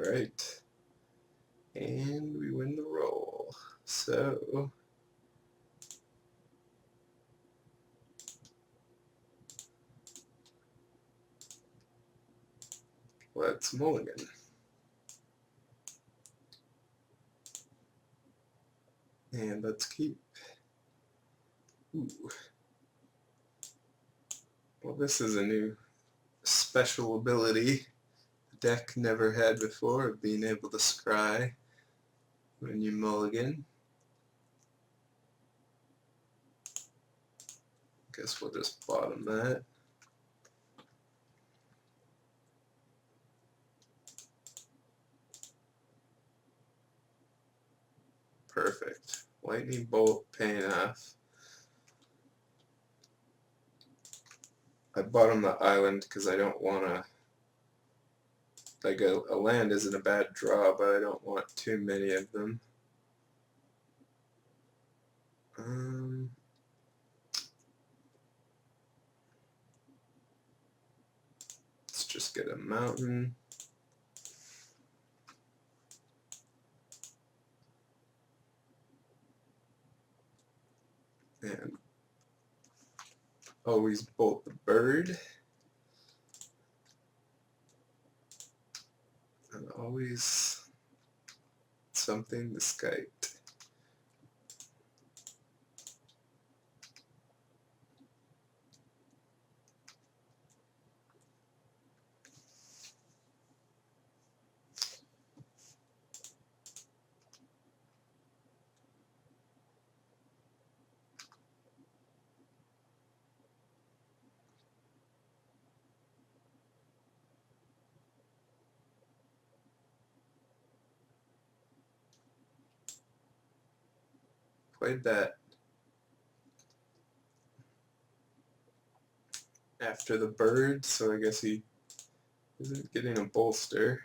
Alright. And we win the roll. So let's mulligan. And let's keep. Ooh. Well, this is a new special ability the deck never had before, of being able to scry when you mulligan. Guess we'll just bottom that. Perfect. Lightning bolt paying off. I bottom the island because I don't want to, like a land isn't a bad draw, but I don't want too many of them. Let's just get a mountain. And always bolt the bird. And always something to skite. Played that after the bird, so I guess he isn't getting a bolster.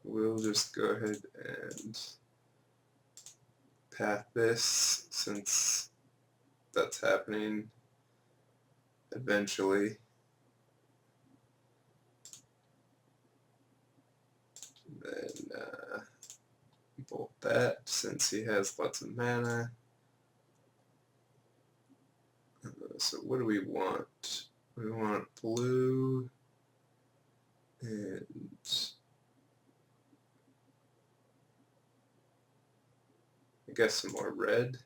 We'll just go ahead and path this, since that's happening eventually. Then bolt that, since he has lots of mana. So what do we want? We want blue and I guess some more red.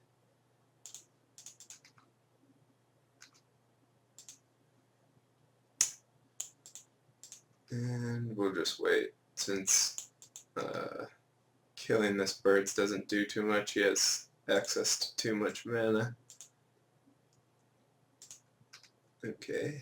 And we'll just wait, since killing this bird doesn't do too much. He has access to too much mana. Okay.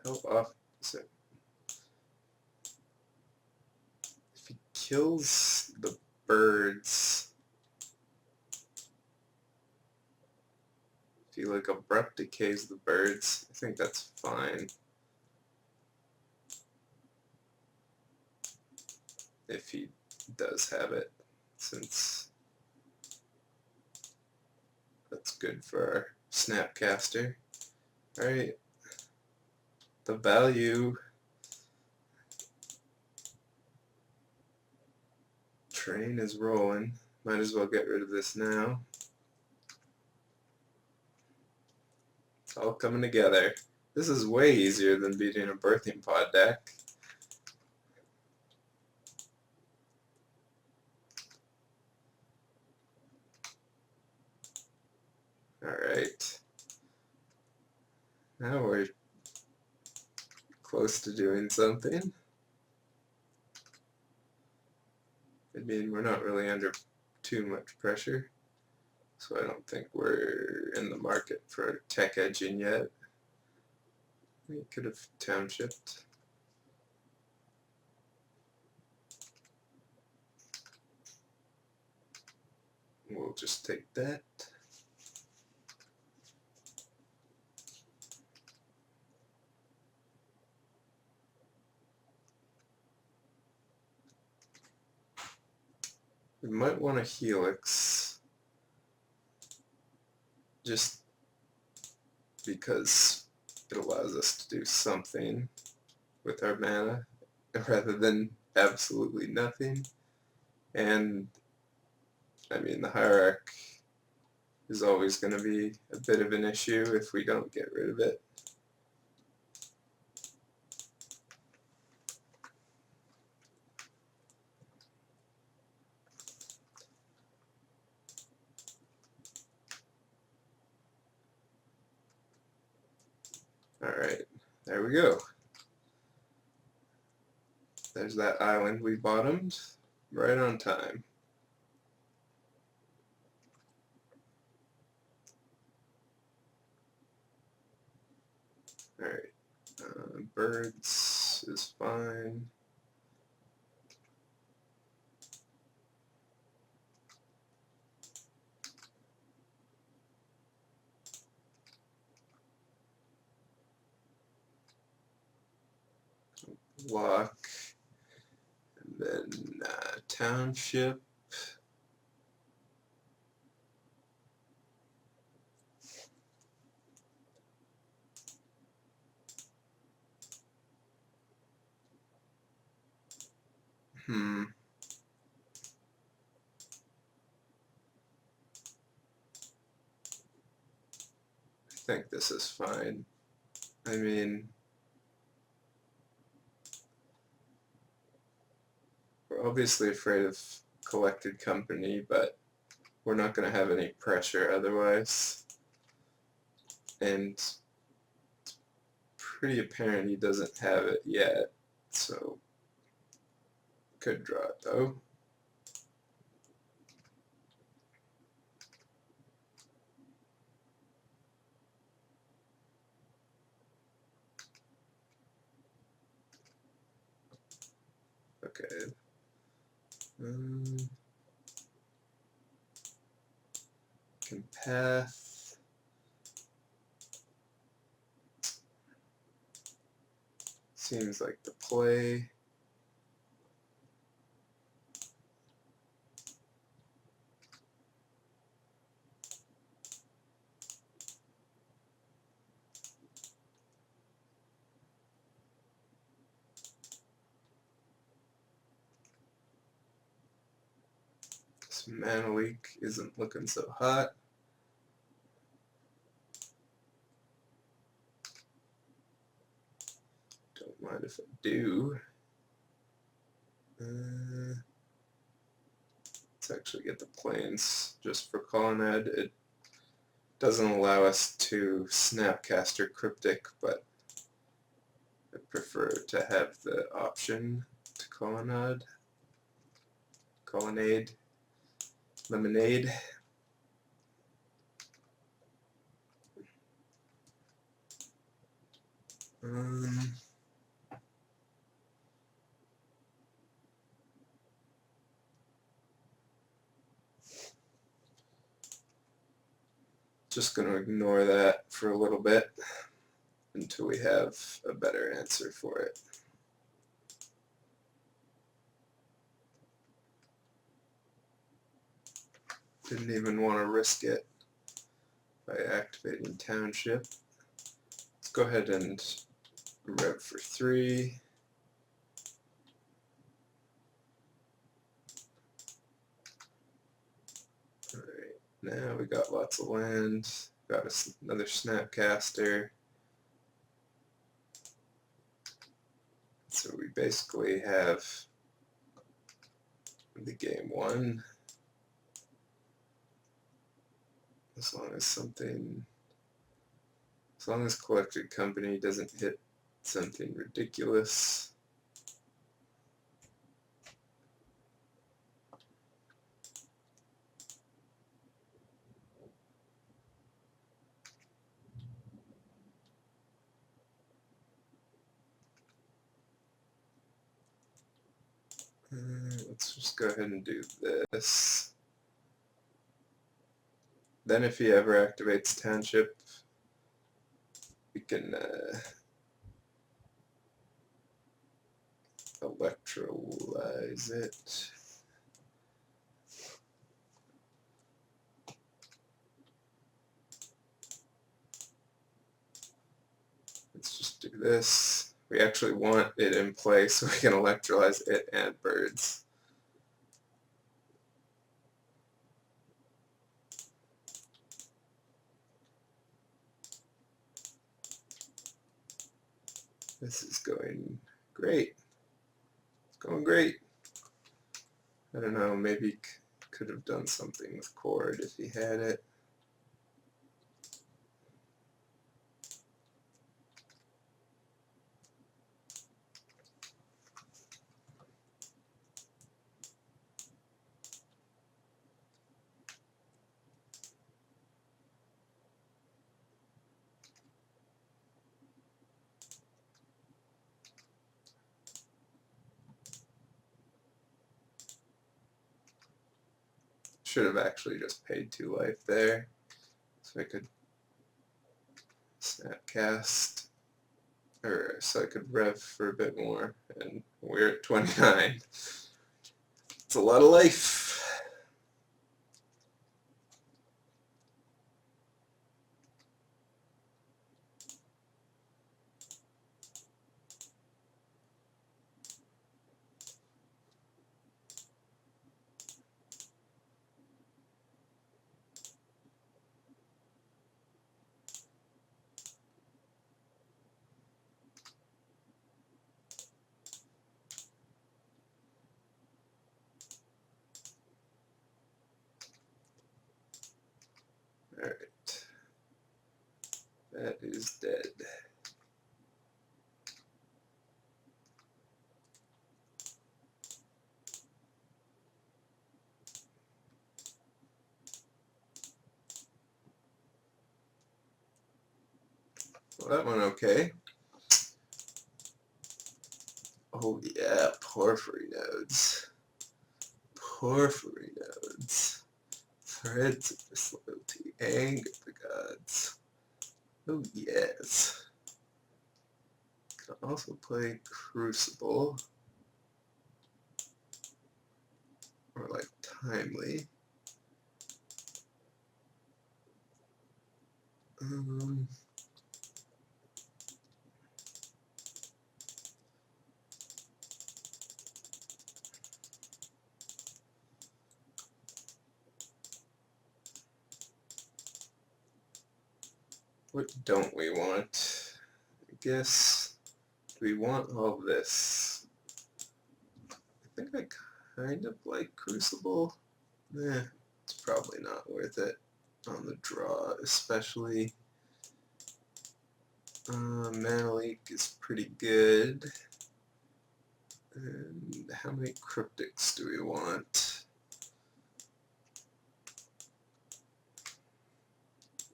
How often is it? If he kills the birds, if he like abrupt decays the birds, I think that's fine. If he does have it, since that's good for our Snapcaster. Alright, the value train is rolling. Might as well get rid of this now. It's all coming together. This is way easier than beating a birthing pod deck. Alright. Now we're close to doing something. I mean, we're not really under too much pressure, so I don't think we're in the market for tech edging yet. We could have townshipped. We'll just take that. We might want a Helix, just because it allows us to do something with our mana rather than absolutely nothing. And I mean, the Hierarch is always going to be a bit of an issue if we don't get rid of it. Alright, there we go. There's that island we bottomed, right on time. Alright, birds is fine. Lock, and then township. I think this is fine. I mean, we're obviously afraid of collected company, but we're not going to have any pressure otherwise. And it's pretty apparent he doesn't have it yet, so could draw it though. Okay. Can path. Seems like the play. This mana leak isn't looking so hot. Don't mind if I do. Let's actually get the plains just for Colonnade. It doesn't allow us to Snapcaster Cryptic, but I prefer to have the option to Colonnade. Lemonade. Just going to ignore that for a little bit until we have a better answer for it. Didn't even want to risk it by activating Township. Let's go ahead and rev for 3. Alright, now we got lots of land. Got us another Snapcaster. So we basically have the game won. As long as collected company doesn't hit something ridiculous. Let's just go ahead and do this. Then if he ever activates Township, we can electrolyze it. Let's just do this. We actually want it in play so we can electrolyze it and birds. This is going great. It's going great. I don't know, maybe could have done something with cord if he had it. Should have actually just paid 2 life there, so I could snapcast, or so I could rev for a bit more, and we're at 29. It's a lot of life. Alright. That is dead. Well, that went okay. Oh yeah, porphyry nodes. Porphyry nodes. Threads of disloyalty. Anger the gods. Oh yes. Can also play Crucible. Or like Timely. What don't we want? I guess, do we want all this? I think I kind of like Crucible. It's probably not worth it on the draw, especially. Mana Leak is pretty good. And how many cryptics do we want?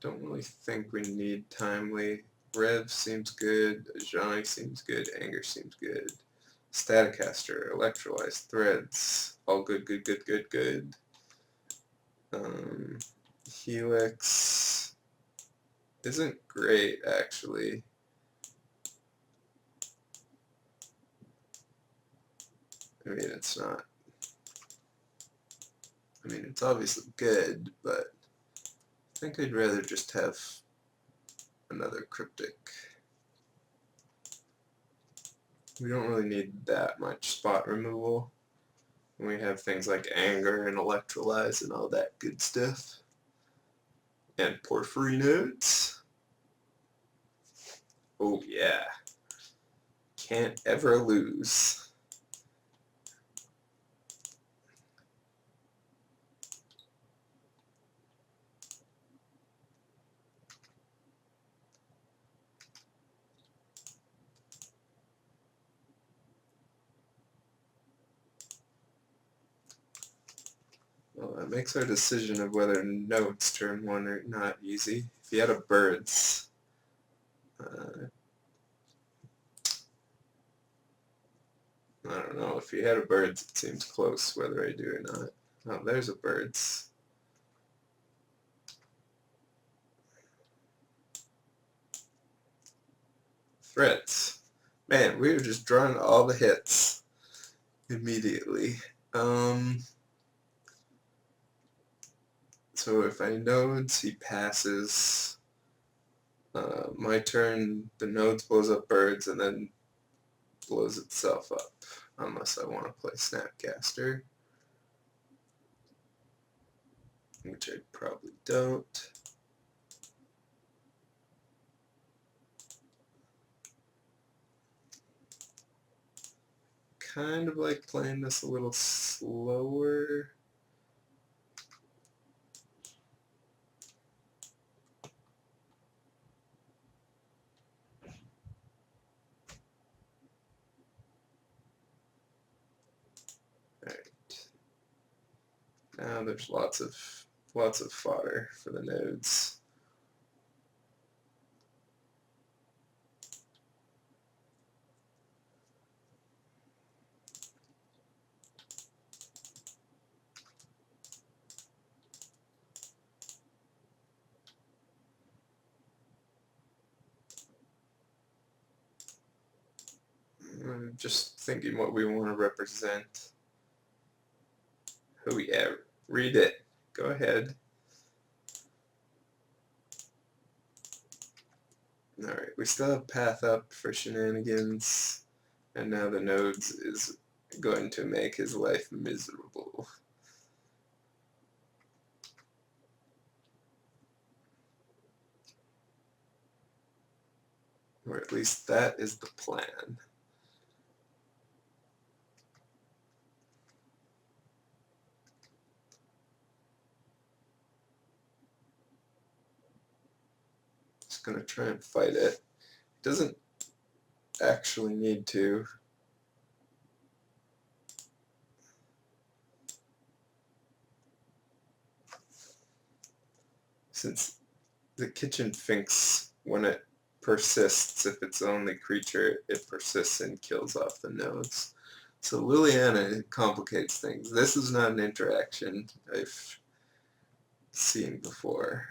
Don't really think we need Timely. Rev seems good. Ajani seems good. Anger seems good. Staticaster, Electrolyze, Threads, all good, good, good, good, good. Helix isn't great, actually. I mean, it's not. I mean, it's obviously good, but I think I'd rather just have another cryptic. We don't really need that much spot removal. We have things like Anger and Electrolyze and all that good stuff. And Porphyry nodes. Oh yeah. Can't ever lose. Well, that makes our decision of whether nodes turn 1 or not easy. If you had a birds, I don't know. If you had a birds, it seems close whether I do or not. Oh, there's a birds. Threats. Man, we were just drawing all the hits immediately. So if I nodes, he passes. My turn, the nodes blows up birds and then blows itself up, unless I want to play Snapcaster, which I probably don't. Kind of like playing this a little slower. Alright. Now there's lots of fodder for the nodes. I'm just thinking what we want to represent. Oh yeah, read it. Go ahead. Alright, we still have path up for shenanigans, and now the nodes is going to make his life miserable. Or at least that is the plan. Just gonna try and fight it. Doesn't actually need to. Since the kitchen thinks when it persists, if it's the only creature, it persists and kills off the nodes. So Liliana complicates things. This is not an interaction I've seen before.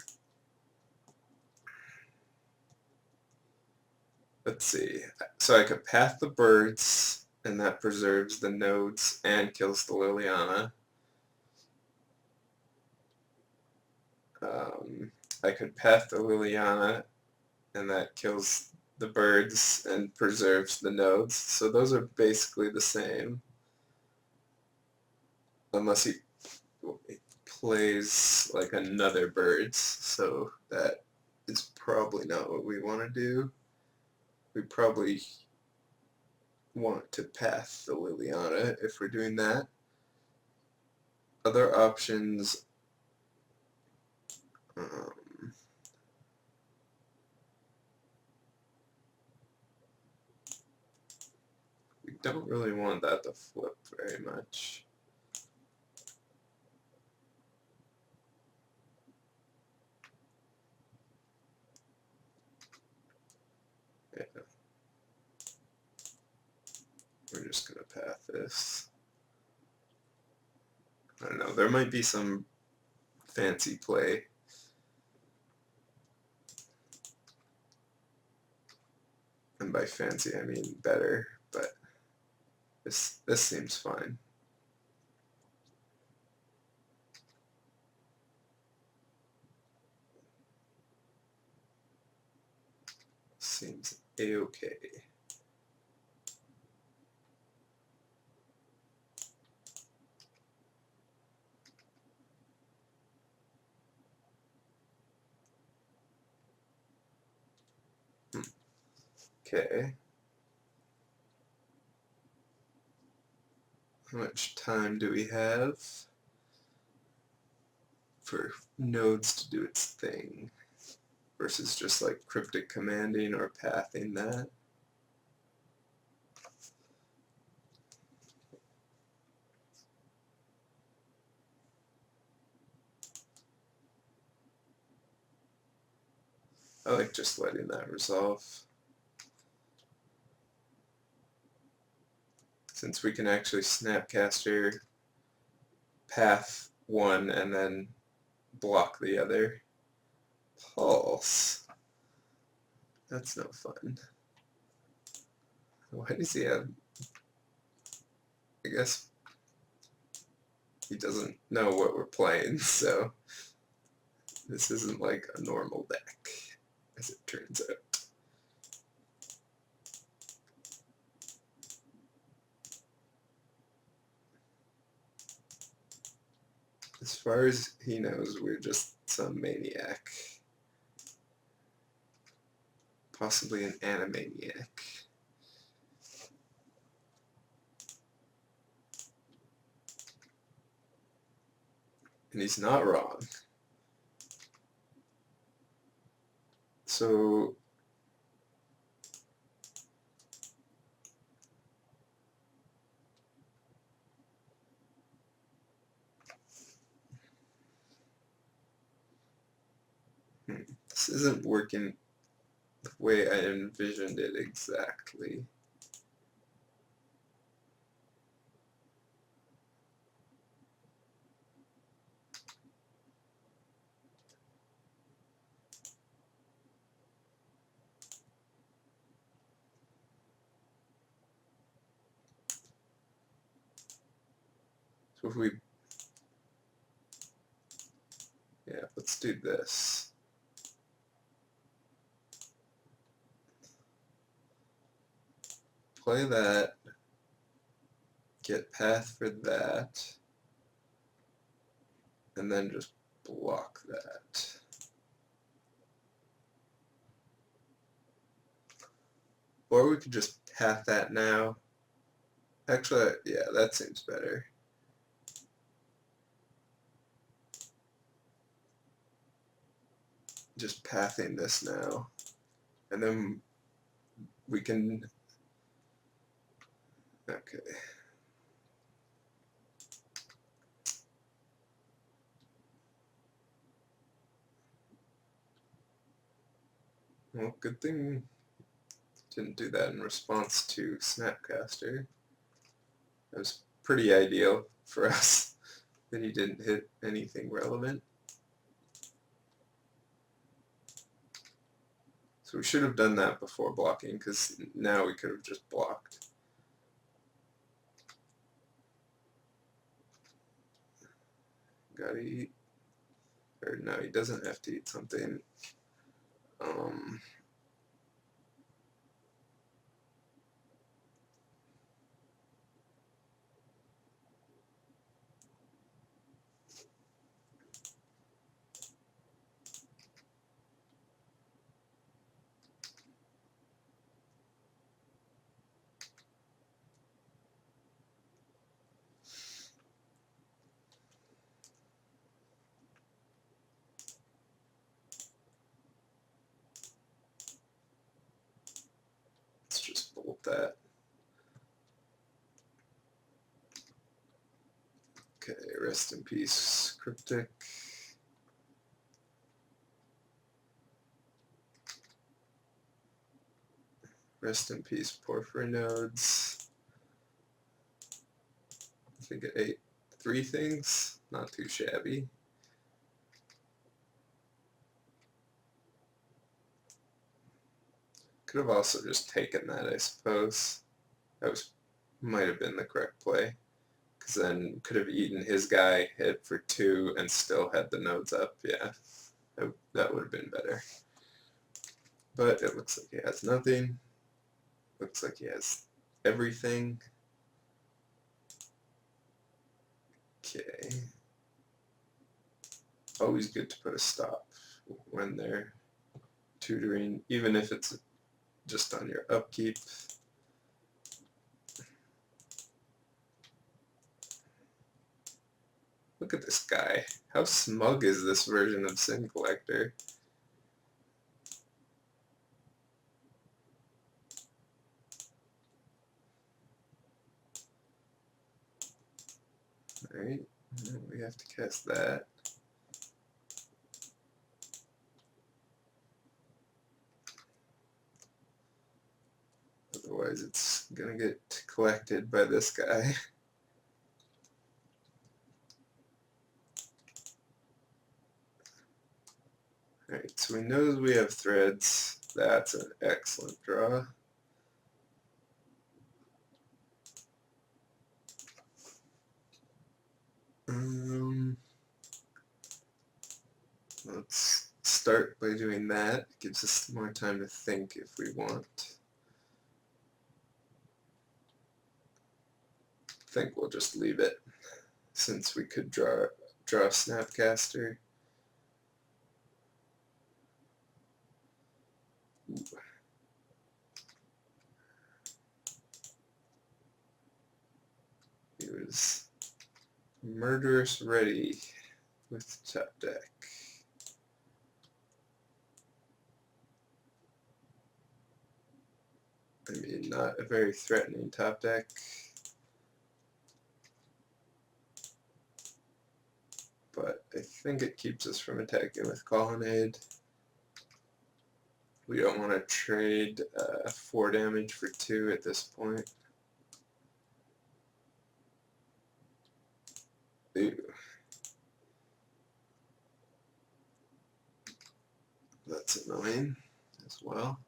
Let's see. So I could path the birds, and that preserves the nodes and kills the Liliana. I could path the Liliana, and that kills the birds and preserves the nodes. So those are basically the same. Unless he plays like another birds. So that is probably not what we want to do. We probably want to path the Liliana if we're doing that. Other options, we don't really want that to flip very much. Yeah. We're just going to path this. I don't know, there might be some fancy play. And by fancy I mean better, but this seems fine. Seems a-okay. Okay. How much time do we have for nodes to do its thing versus just like cryptic commanding or pathing that? I like just letting that resolve. Since we can actually Snapcaster path one and then block the other. Pulse. That's no fun. Why does he have... I guess he doesn't know what we're playing, so this isn't like a normal deck. as it turns out. As far as he knows, we're just some maniac. Possibly an animaniac. And he's not wrong. So this isn't working the way I envisioned it exactly. So if we, yeah, let's do this. Play that, get path for that, and then just block that. Or we could just path that now. Actually, yeah, that seems better. Just pathing this now. And then we can, okay. Well, good thing didn't do that in response to Snapcaster. That was pretty ideal for us that he didn't hit anything relevant. So we should have done that before blocking, because now we could have just blocked. Gotta eat. Or no, he doesn't have to eat something. Let's just bolt that. Okay, rest in peace, Cryptic. Rest in peace, Porphyry nodes. I think it ate 3 things. Not too shabby. Could have also just taken that, I suppose. That might have been the correct play. Because then could have eaten his guy, hit for 2, and still had the nodes up. Yeah, that would have been better. But it looks like he has nothing. Looks like he has everything. Okay. Always good to put a stop when they're tutoring, even if it's just on your upkeep. Look at this guy. How smug is this version of Sin Collector? Alright, we have to cast that. Otherwise it's gonna get collected by this guy. Alright, so he knows we have threads. That's an excellent draw. Let's start by doing that. It gives us more time to think if we want. I think we'll just leave it, since we could draw a Snapcaster. Ooh. He was murderous ready with top deck. I mean, not a very threatening top deck. But I think it keeps us from attacking with Colonnade. We don't want to trade 4 damage for 2 at this point. Ooh. That's annoying as well.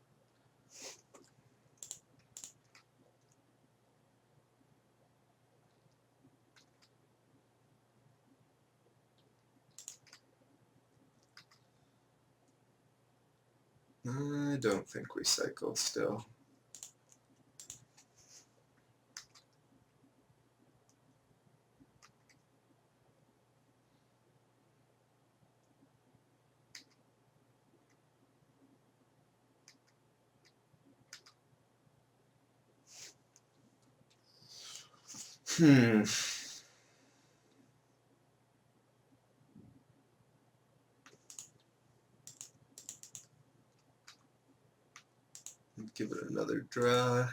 I don't think we cycle still. Give it another draw.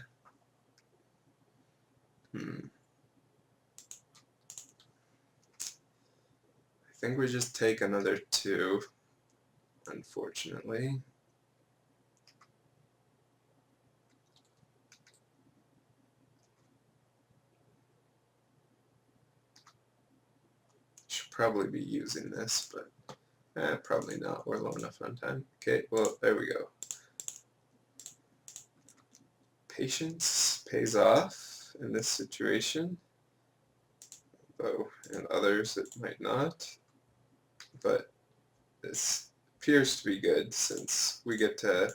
I think we just take another 2, unfortunately. Should probably be using this, but probably not. We're low enough on time. Okay, well, there we go. Patience pays off in this situation, though in others it might not. But this appears to be good, since we get to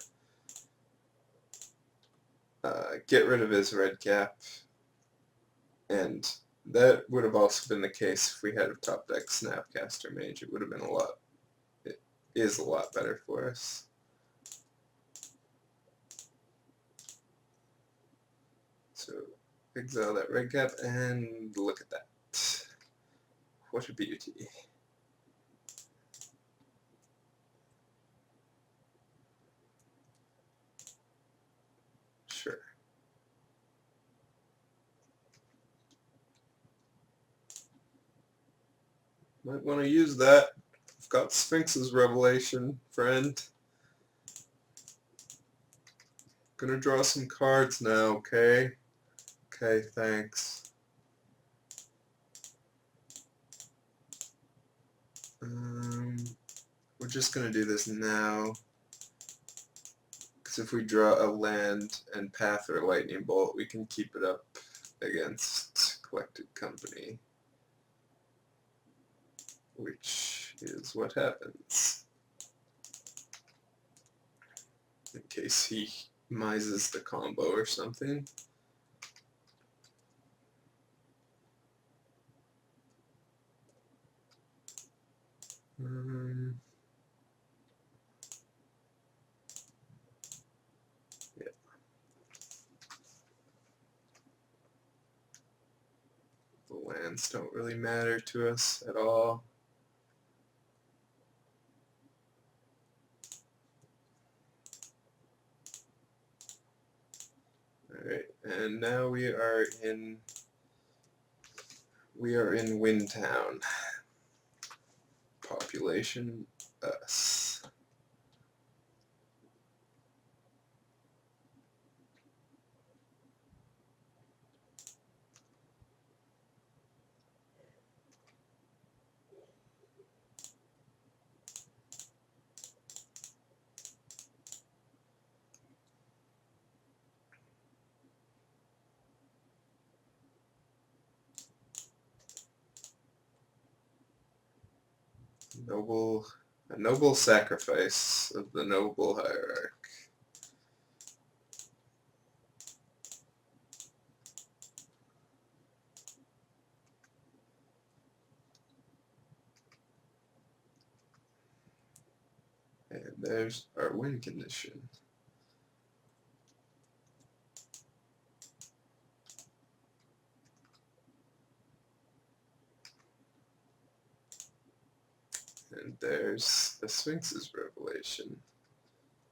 get rid of his red cap, and that would have also been the case if we had a top deck Snapcaster Mage. It would have been it is a lot better for us. So exile that red cap, and look at that. What a beauty. Sure. Might want to use that. I've got Sphinx's Revelation, friend. Gonna draw some cards now, okay? Okay, thanks. We're just gonna do this now, because if we draw a land and Path or Lightning Bolt, we can keep it up against Collected Company, which is what happens in case he mises the combo or something. Yeah. The lands don't really matter to us at all. Alright, and now we are in Windtown. Population us. Noble A noble sacrifice of the noble hierarch. And there's our win condition. And there's the Sphinx's revelation.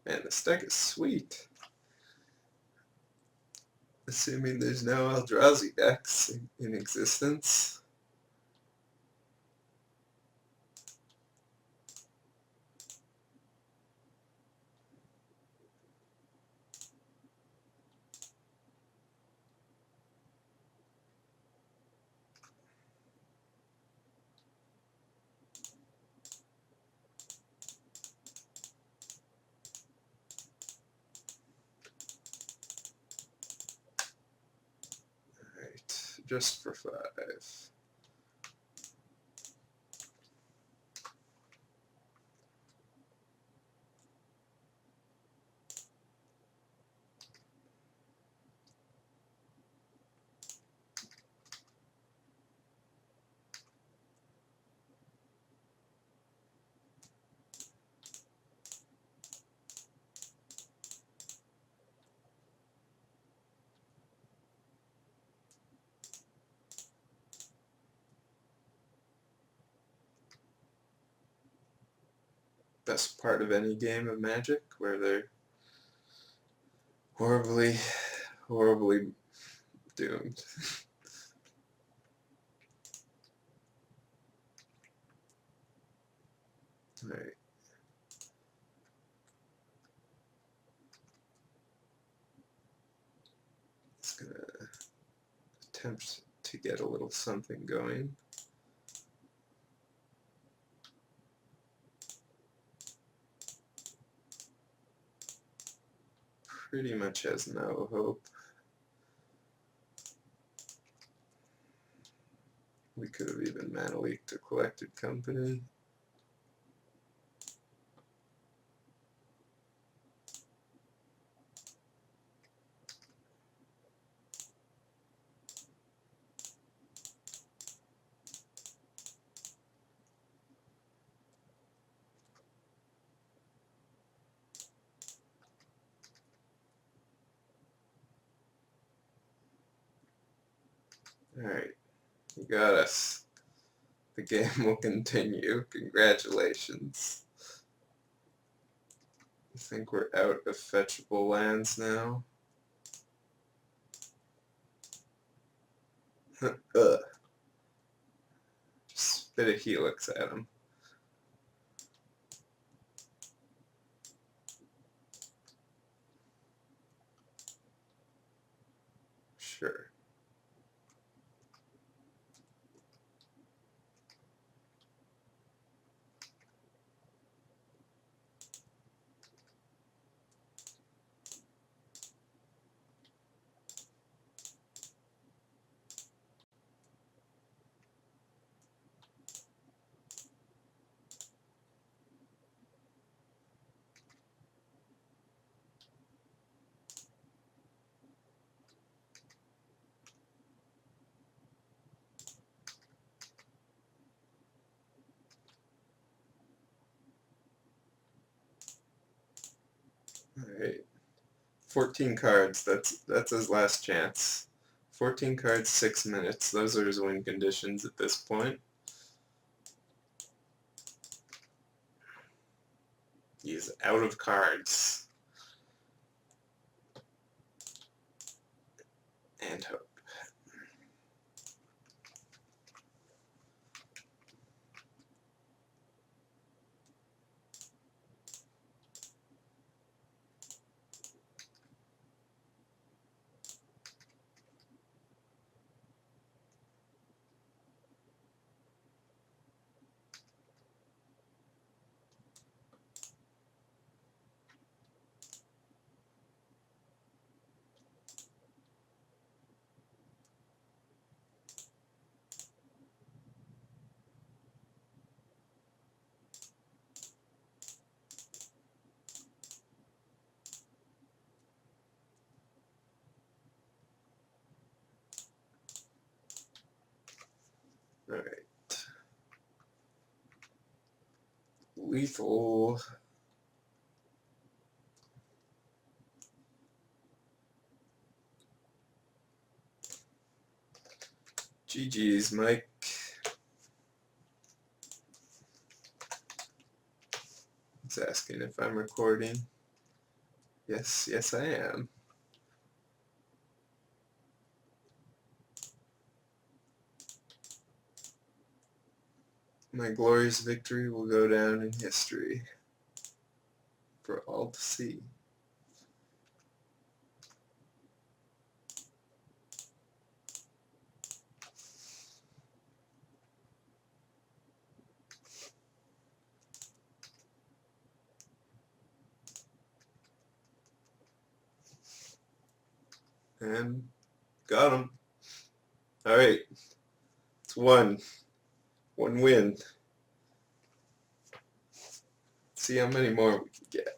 Man, this deck is sweet. Assuming there's no Eldrazi decks in existence. Alright, just for 5. Best part of any game of Magic, where they're horribly doomed. Alright. Just gonna attempt to get a little something going. Pretty much has no hope. We could have even mana leaked a collected company. Alright, you got us. The game will continue. Congratulations. I think we're out of fetchable lands now. Ugh. Just spit a helix at him. Sure. Alright. 14 cards, that's his last chance. 14 cards, 6 minutes. Those are his win conditions at this point. He's out of cards. And hope. Lethal. GG's, Mike. It's asking if I'm recording. Yes, yes I am. My glorious victory will go down in history for all to see. And got him. Alright. It's one. One win. See how many more we can get.